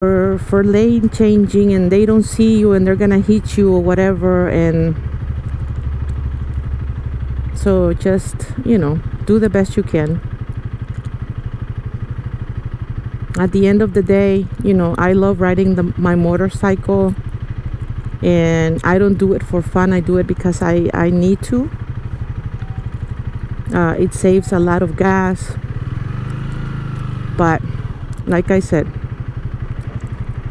for lane changing and they don't see you and they're gonna hit you or whatever. And so just, you know, do the best you can. At the end of the day, you know, I love riding my motorcycle, and I don't do it for fun. I do it because I need to. It saves a lot of gas, but like I said,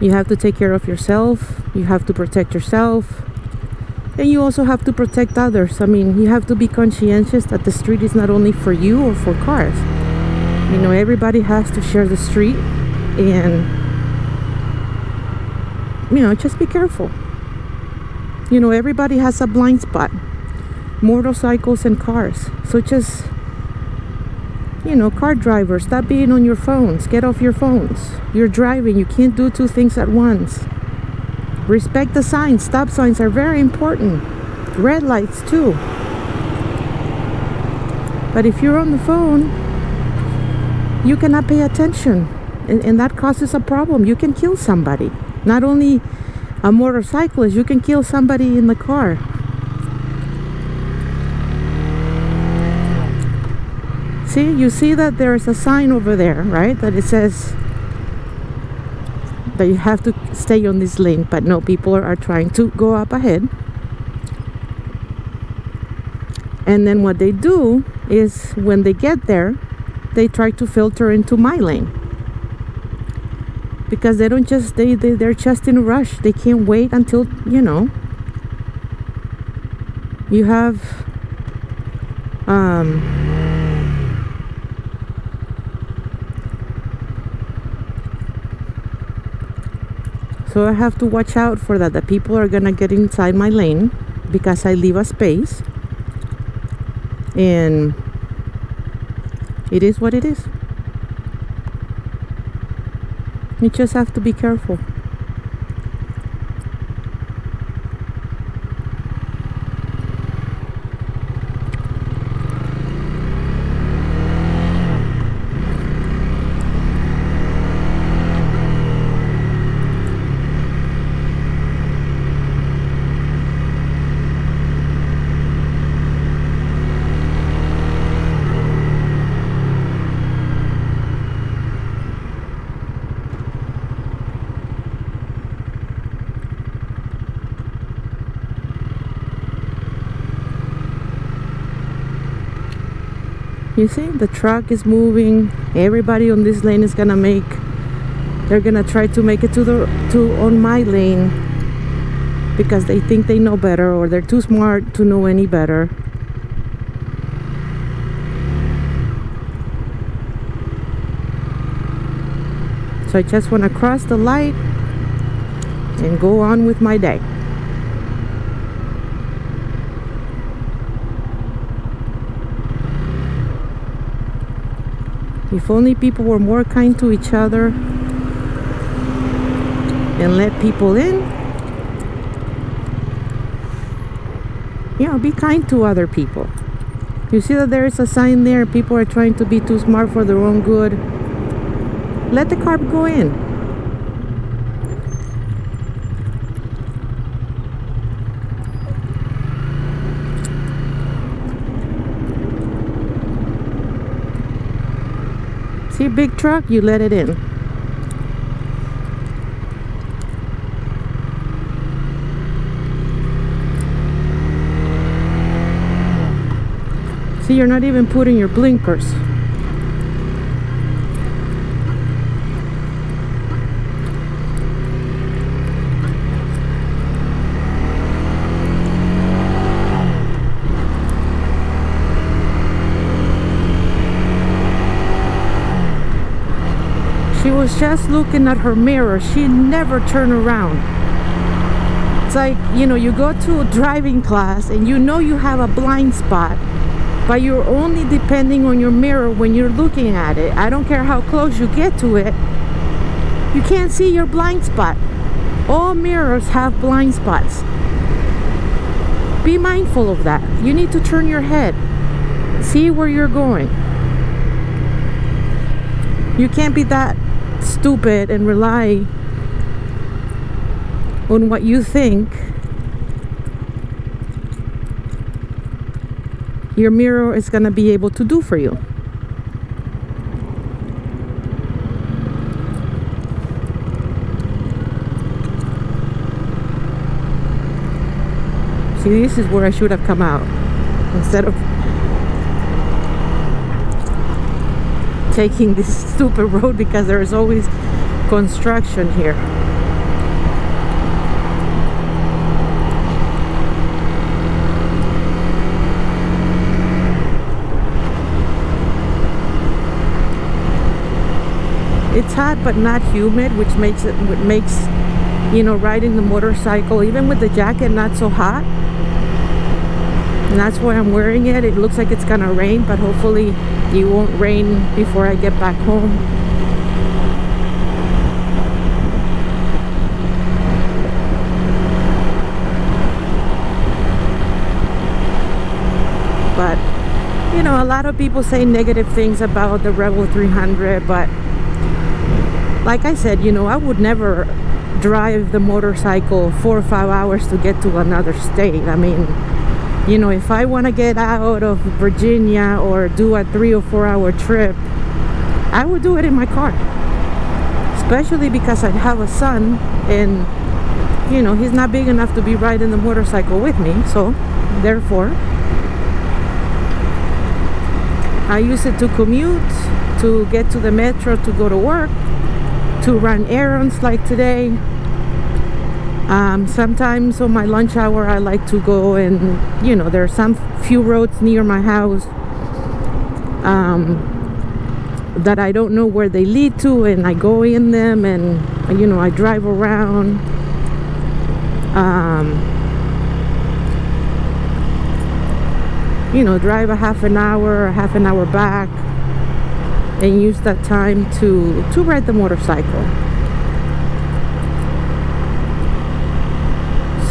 you have to take care of yourself, you have to protect yourself, and you also have to protect others. I mean, you have to be conscientious that the street is not only for you or for cars. You know, everybody has to share the street, and you know, just be careful. You know, everybody has a blind spot, motorcycles and cars. So just, you know, car drivers, stop being on your phones. Get off your phones. You're driving. You can't do two things at once. Respect the signs. Stop signs are very important. Red lights too. But if you're on the phone, you cannot pay attention, and that causes a problem. You can kill somebody. Not only a motorcyclist, you can kill somebody in the car. See, you see that there is a sign over there, right? That it says that you have to stay on this lane, but no, people are trying to go up ahead. And then what they do is when they get there, they try to filter into my lane. Because they don't just, they're just in a rush. They can't wait until, you know, you have so I have to watch out for that. The people are gonna get inside my lane because I leave a space, and it is what it is. You just have to be careful. You see, the truck is moving. Everybody on this lane is gonna they're gonna try to make it on my lane because they think they know better, or they're too smart to know any better. So I just want to cross the light and go on with my day. If only people were more kind to each other and let people in. You know, be kind to other people. You see that there is a sign there, people are trying to be too smart for their own good. Let the car go in. See a big truck, you let it in. See, you're not even putting your blinkers. She was just looking at her mirror. She never turned around. It's like, you know, you go to a driving class and you know you have a blind spot, but you're only depending on your mirror when you're looking at it. I don't care how close you get to it. You can't see your blind spot. All mirrors have blind spots. Be mindful of that. You need to turn your head. See where you're going. You can't be that stupid and rely on what you think your mirror is going to be able to do for you. See, this is where I should have come out instead of taking this stupid road, because there is always construction here. It's hot but not humid, which makes you know, riding the motorcycle, even with the jacket, not so hot. And that's why I'm wearing it. It looks like it's gonna rain, but hopefully it won't rain before I get back home. But you know, a lot of people say negative things about the Revel 300, but like I said, you know, I would never drive the motorcycle 4 or 5 hours to get to another state. I mean, you know, if I want to get out of Virginia or do a 3 or 4 hour trip, I would do it in my car. Especially because I have a son, and you know, he's not big enough to be riding the motorcycle with me. So therefore, I use it to commute, to get to the metro, to go to work, to run errands like today. Sometimes on my lunch hour I like to go, and you know, there are some few roads near my house that I don't know where they lead to, and I go in them, and you know, I drive around. You know, drive a half an hour back, and use that time to ride the motorcycle.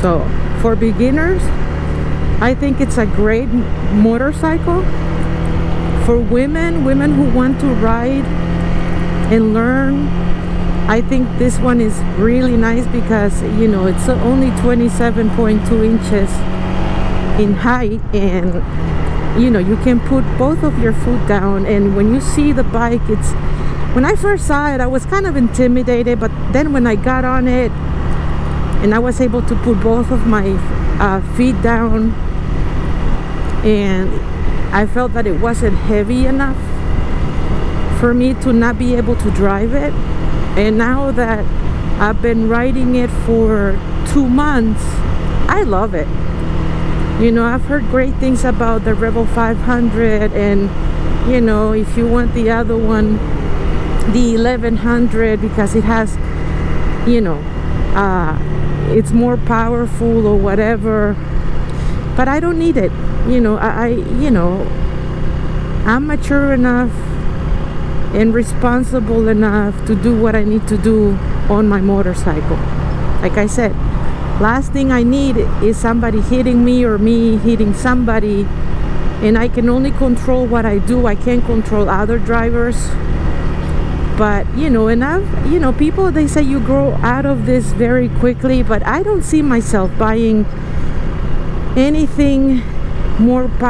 So for beginners, I think it's a great motorcycle. For women who want to ride and learn, I think this one is really nice, because you know, it's only 27.2 inches in height, and you know, you can put both of your foot down. And when you see the bike, it's, when I first saw it, I was kind of intimidated, but then when I got on it and I was able to put both of my feet down, and I felt that it wasn't heavy enough for me to not be able to drive it. And now that I've been riding it for 2 months, I love it. You know, I've heard great things about the Revel 500, and you know, if you want the other one, the 1100, because it has, you know, it's more powerful or whatever, but I don't need it. You know, you know, I'm mature enough and responsible enough to do what I need to do on my motorcycle. Like I said, last thing I need is somebody hitting me or me hitting somebody, and I can only control what I do. I can't control other drivers. But you know, and I've, you know, people, they say you grow out of this very quickly, but I don't see myself buying anything more powerful